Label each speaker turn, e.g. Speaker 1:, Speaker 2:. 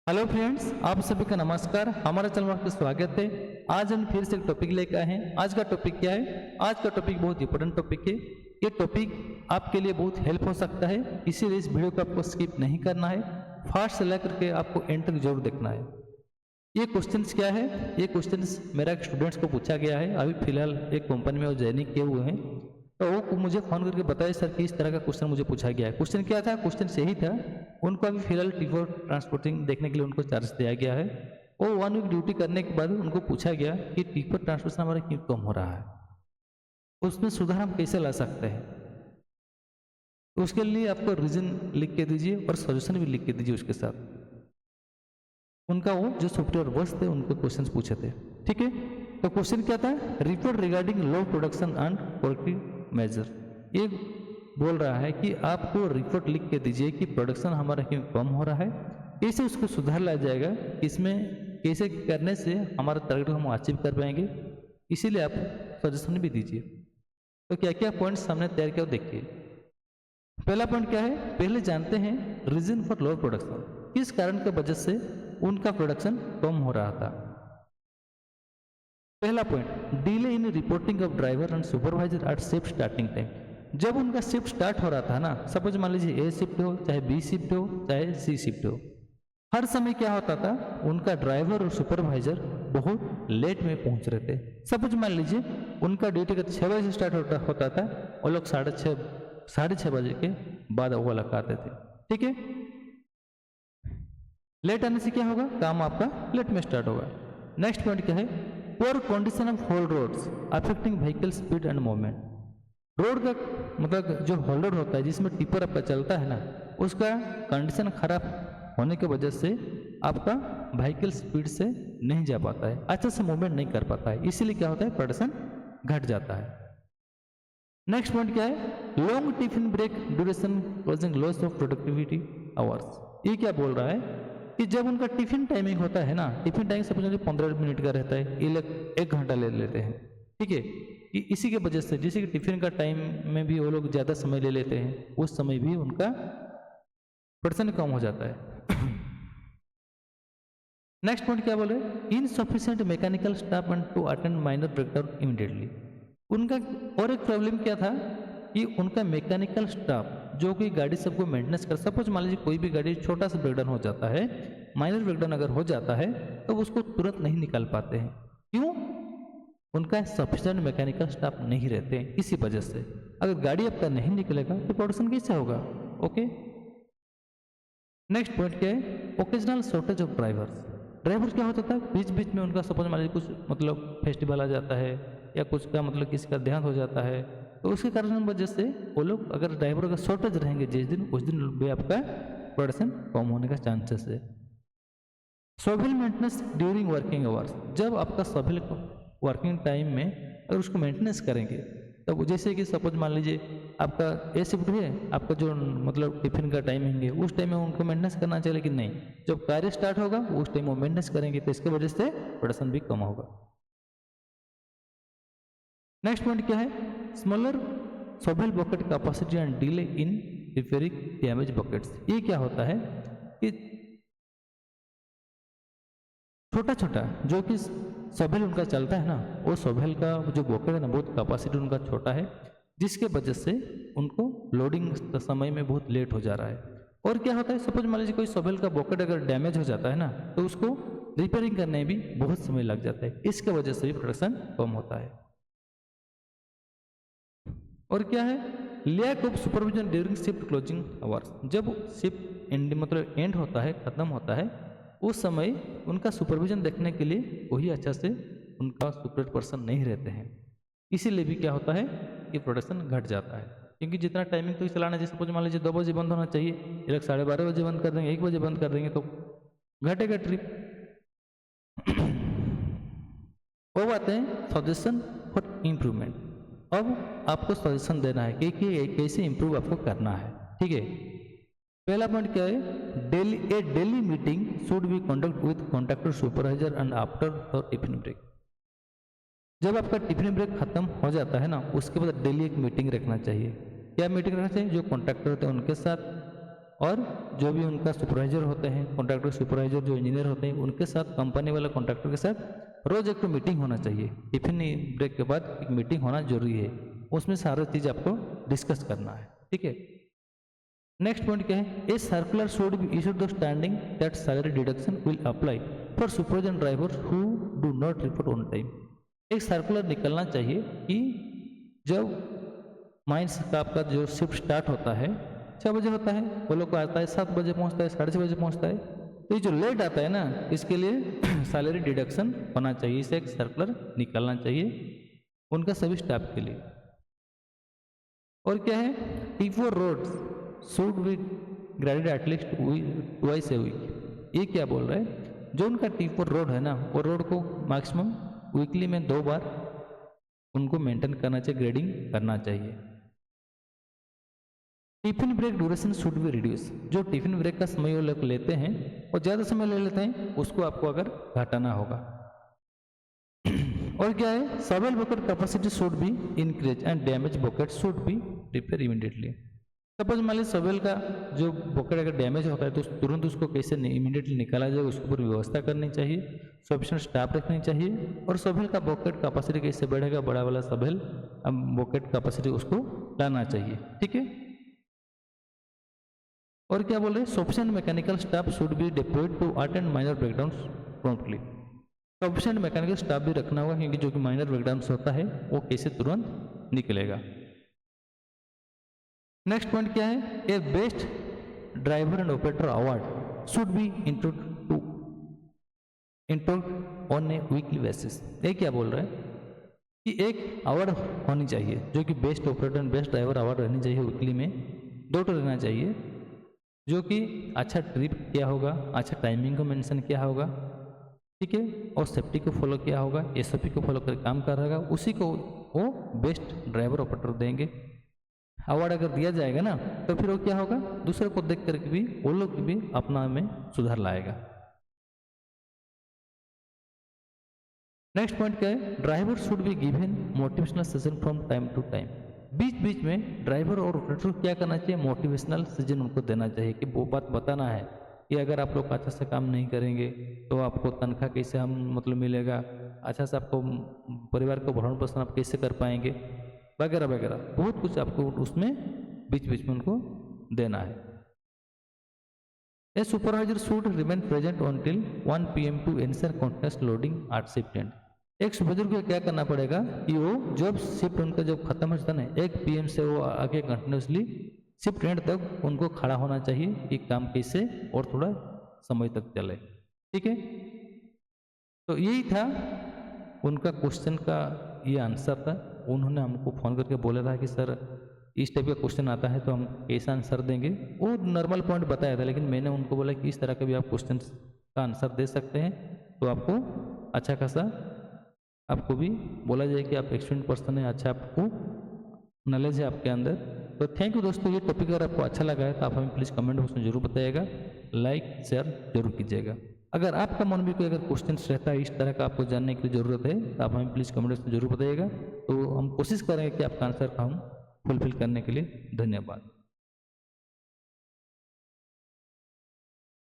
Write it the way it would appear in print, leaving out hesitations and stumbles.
Speaker 1: Hello friends, आप सभी का नमस्कार। हमारे चैनल में आपका स्वागत है। आज हम फिर से एक टॉपिक लेकर आए हैं। आज का टॉपिक क्या है? आज का टॉपिक बहुत इंपॉर्टेंट टॉपिक है। ये टॉपिक आपके लिए बहुत हेल्प हो सकता है, इसीलिए इस वीडियो को आपको स्किप नहीं करना है। फास्ट से लेकर के आपको एंड तक जरूर देखना है। ये क्वेश्चंस क्या है? ये क्वेश्चंस मेरा एक स्टूडेंट्स को पूछा गया है। अभी फिलहाल एक कंपनी में वो ज्वाइनिंग किए हुए हैं, तो वो मुझे फ़ोन करके बताया सर कि इस तरह का क्वेश्चन मुझे पूछा गया है। क्वेश्चन क्या था? क्वेश्चन यही था, उनको अभी फिलहाल टी4 ट्रांसपोर्टिंग देखने के लिए उनको चार्ज दिया गया है। वो 1 वीक ड्यूटी करने के बाद उनको पूछा गया कि टी4 ट्रांसपोर्टेशन हमारा क्यों कम हो रहा है, उसमें सुधार हम कैसे ला सकते हैं। तो उसके लिए आपको रीज़न लिख के दीजिए और सॉल्यूशन भी लिख के दीजिए उसके साथ। उनका वो जो सॉफ्टवेयर वर्क्स थे उनको क्वेश्चंस पूछे थे। ठीक है, तो क्वेश्चन क्या था? Report regarding low production and productive measure. ये बोल रहा है कि आपको रिपोर्ट लिख के दीजिए कि प्रोडक्शन हमारा क्यों कम हो रहा है, कैसे उसको सुधार लाया जाएगा, इसमें कैसे करने से हमारा टारगेट को हम अचीव कर पाएंगे। इसीलिए आप सजेशन भी दीजिए। तो क्या क्या पॉइंट्स सामने तैयार किया देखिए। पहला पॉइंट क्या है? पहले जानते हैं रीजन फॉर लो प्रोडक्शन, किस कारण की वजह से उनका प्रोडक्शन कम हो रहा था। पहला point, delay in reporting of driver and supervisor at shift starting time. जब उनका शिफ्ट स्टार्ट हो रहा था ना, सपोज मान लीजिए ए शिफ्ट हो, चाहे बी शिफ्ट हो, चाहे सी शिफ्ट हो, हर समय क्या होता था, उनका ड्राइवर और सुपरवाइजर बहुत लेट में पहुंच रहे थे। सपोज मान लीजिए उनका ड्यूटी का 6 बजे से स्टार्ट होता था, वो लोग 6:30 बजे के बाद वो लग आते थे। ठीक है, लेट आने से क्या होगा? काम आपका लेट में स्टार्ट होगा। नेक्स्ट पॉइंट क्या है? Poor condition of haul roads affecting vehicle speed and movement. Road का मतलब जो होल रोड होता है जिसमें टिपर आपका चलता है ना, उसका कंडीशन खराब होने की वजह से आपका व्हीकल स्पीड से नहीं जा पाता है, अच्छे से मूवमेंट नहीं कर पाता है, इसीलिए क्या होता है? प्रोडक्शन घट जाता है। नेक्स्ट पॉइंट क्या है? Long tiffin break duration causing loss of productivity hours. ये क्या बोल रहा है कि जब उनका टिफिन टाइमिंग होता है ना, टिफिन टाइमिंग सपोज 15 मिनट का रहता है, ये लोग 1 घंटा ले लेते हैं। ठीक है, कि इसी के वजह से जैसे कि टिफिन का टाइम में भी वो लोग ज़्यादा समय ले लेते हैं, उस समय भी उनका प्रोडक्शन कम हो जाता है। नेक्स्ट पॉइंट क्या बोले? Insufficient mechanical staff and to attend minor breakdown immediately. उनका और एक प्रॉब्लम क्या था कि उनका मैकेनिकल स्टाफ जो कि गाड़ी सबको मेंटेनेंस कर, सपोज मान लीजिए कोई भी गाड़ी छोटा सा ब्रेकडाउन हो जाता है, माइनर ब्रेकडाउन अगर हो जाता है तो उसको तुरंत नहीं निकाल पाते हैं। क्यों? उनका सफिशिएंट मैकेनिकल स्टाफ नहीं रहते हैं। इसी वजह से अगर गाड़ी आपका नहीं निकलेगा तो प्रोडक्शन कैसे होगा? ओके, नेक्स्ट पॉइंट क्या है? Occasional shortage of drivers. Driver क्या होता था, बीच बीच में उनका सपोज मान लीजिए कुछ मतलब फेस्टिवल आ जाता है या कुछ का मतलब किसी का देहांत हो जाता है, तो उसके कारण वजह से वो लोग अगर ड्राइवर का शॉर्टेज रहेंगे जिस दिन, उस दिन भी आपका प्रोडक्शन कम होने का चांसेस है। सोविल मेंटेनेंस ड्यूरिंग वर्किंग आवर्स। जब आपका सोविल वर्किंग टाइम में अगर उसको मेंटेनेंस करेंगे, तब जैसे कि सपोज मान लीजिए आपका ए शिफ्ट है, आपका जो मतलब टिफिन का टाइमिंग है उस टाइम में उनको मेंटेनेंस करना चाहिए, लेकिन नहीं, जब कार्य स्टार्ट होगा उस टाइम वो मेंटेनेंस करेंगे, तो इसके वजह से प्रोडक्शन भी कम होगा। नेक्स्ट पॉइंट क्या है? Smaller shovel bucket capacity and delay in repairing damage buckets. ये क्या होता है कि छोटा छोटा जो कि सोवेल उनका चलता है ना, वो सोवेल का जो बकेट है ना, बहुत कैपेसिटी उनका छोटा है, जिसके वजह से उनको लोडिंग समय में बहुत लेट हो जा रहा है। और क्या होता है, सपोज मान लीजिए कोई सोवेल का बकेट अगर डैमेज हो जाता है ना, तो उसको रिपेयरिंग करने में भी बहुत समय लग जाता है, इसके वजह से भी प्रोडक्शन कम होता है। और क्या है? Lack of supervision during shift closing hours. जब शिफ्ट एंड मतलब एंड होता है, खत्म होता है, उस समय उनका सुपरविजन देखने के लिए कोई अच्छा से उनका सुपर पर्सन नहीं रहते हैं, इसीलिए भी क्या होता है कि प्रोडक्शन घट जाता है। क्योंकि जितना टाइमिंग तो चलाना चाहिए, सपोज मान लीजिए 2 बजे बंद होना चाहिए, ये लोग 12:30 बजे बंद कर देंगे, 1 बजे बंद कर देंगे, तो घटेगा ट्रिप। वो बात है सजेशन फॉर इम्प्रूवमेंट। अब आपको सजेशन देना है कि कैसे इम्प्रूव आपको करना है। ठीक है, पहला पॉइंट क्या है? Daily meeting should be conduct with contractor supervisor and after और टिफिन ब्रेक। जब आपका टिफिन ब्रेक खत्म हो जाता है ना, उसके बाद डेली एक मीटिंग रखना चाहिए। क्या मीटिंग रखना चाहिए? जो कॉन्ट्रैक्टर होते हैं उनके साथ और जो भी उनका सुपरवाइजर होते हैं, कॉन्ट्रैक्टर सुपरवाइजर जो इंजीनियर होते हैं, उनके साथ कंपनी वाला कॉन्ट्रैक्टर के साथ रोज एक तो मीटिंग होना चाहिए। टिफिन ब्रेक के बाद एक मीटिंग होना जरूरी है, उसमें सारी चीज़ आपको डिस्कस करना है, ठीक है। नेक्स्ट पॉइंट क्या है, a circular should be issued the standing that salary deduction will apply for supervisor drivers who do not report on time. एक सर्कुलर निकलना चाहिए कि जब माइंस का आपका जो शिफ्ट स्टार्ट होता है 6 बजे होता है, वो लोग को आता है 7 बजे पहुंचता है, 6:30 बजे पहुंचता है, तो ये जो लेट आता है ना, इसके लिए सैलरी डिडक्शन होना चाहिए। इसे एक सर्कुलर निकलना चाहिए उनका सभी स्टाफ के लिए। और क्या है, T4 roads should be graded at least twice a week. ये क्या बोल रहा है, जो उनका T4 रोड है ना, वो रोड को मैक्सिमम वीकली में 2 बार उनको मेंटेन करना चाहिए, ग्रेडिंग करना चाहिए। Tiffin break duration should be reduce. जो टिफिन ब्रेक का समय वो लोग लेते हैं और ज़्यादा समय ले लेते हैं, उसको आपको अगर घटाना होगा। और क्या है, सवेल bucket capacity should be increase and damage bucket should be repair immediately. Suppose मान लीजिए सवेल का जो बकेट अगर डैमेज होता है तो तुरंत उसको कैसे इमीडिएटली निकाला जाए, उसके ऊपर व्यवस्था करनी चाहिए, सफिशिएंट स्टाफ रखनी चाहिए। और सवेल का बकेट कैपेसिटी कैसे बढ़ेगा, बड़ा वाला सवेल बकेट कैपेसिटी उसको लाना चाहिए, ठीक है। और क्या बोल रहे हैं, sufficient mechanical staff should be deployed to attend minor breakdowns promptly. Sufficient mechanical staff भी रखना होगा, क्योंकि जो कि माइनर ब्रेकडाउन्स होता है वो कैसे तुरंत निकलेगा। नेक्स्ट पॉइंट क्या है, a best driver and operator award should be introduced on a weekly basis. ये क्या बोल रहा है कि एक अवार्ड होनी चाहिए जो कि best operator and best driver award रहनी चाहिए, वीकली में 2 तो रहना चाहिए, जो कि अच्छा ट्रिप किया होगा, अच्छा टाइमिंग को मेंशन किया होगा, ठीक है, और सेफ्टी को फॉलो किया होगा, SOP को फॉलो कर काम कर रहा होगा, उसी को वो बेस्ट ड्राइवर ऑपरेटर देंगे। अवार्ड अगर दिया जाएगा ना, तो फिर वो क्या होगा, दूसरे को देख करके भी वो लोग भी अपना में सुधार लाएगा। नेक्स्ट पॉइंट क्या है, driver should be given motivational session from time to time. बीच बीच में ड्राइवर और ऑपरेटर को क्या करना चाहिए, मोटिवेशनल सेशन उनको देना चाहिए कि वो बात बताना है कि अगर आप लोग अच्छा से काम नहीं करेंगे तो आपको तनख्वाह कैसे हम मतलब मिलेगा, अच्छा से आपको परिवार को भरण पोषण आप कैसे कर पाएंगे, वगैरह वगैरह, बहुत कुछ आपको उसमें बीच बीच में उनको देना है। A supervisor should remain present until 1 PM to ensure continuous loading at shift end. एक सुपरवाइजर को क्या करना पड़ेगा कि वो जब शिफ्ट उनका जब खत्म हो जाता है ना 1 PM से वो आगे कंटिन्यूसली शिफ्ट एंड तक उनको खड़ा होना चाहिए कि काम कैसे और थोड़ा समय तक चले, ठीक है। तो यही था उनका क्वेश्चन का ये आंसर था। उन्होंने हमको फ़ोन करके बोला था कि सर इस टाइप का क्वेश्चन आता है तो हम कैसा आंसर देंगे। वो नॉर्मल पॉइंट बताया था, लेकिन मैंने उनको बोला कि इस तरह का भी आप क्वेश्चन का आंसर दे सकते हैं, तो आपको अच्छा खासा आपको भी बोला जाए कि आप एक्सपीरियंस पर्सन है, अच्छा आपको नॉलेज है आपके अंदर। तो थैंक यू दोस्तों। ये टॉपिक अगर आपको अच्छा लगा है तो आप हमें प्लीज़ कमेंट बॉक्स में जरूर बताइएगा, लाइक शेयर जरूर कीजिएगा। अगर आपका मन भी कोई अगर क्वेश्चन रहता है इस तरह का आपको जानने की ज़रूरत है तो आप हमें प्लीज़ कमेंट बॉक्स में जरूर बताइएगा, तो हम कोशिश करेंगे कि आपका आंसर का हम फुलफिल करने के लिए। धन्यवाद।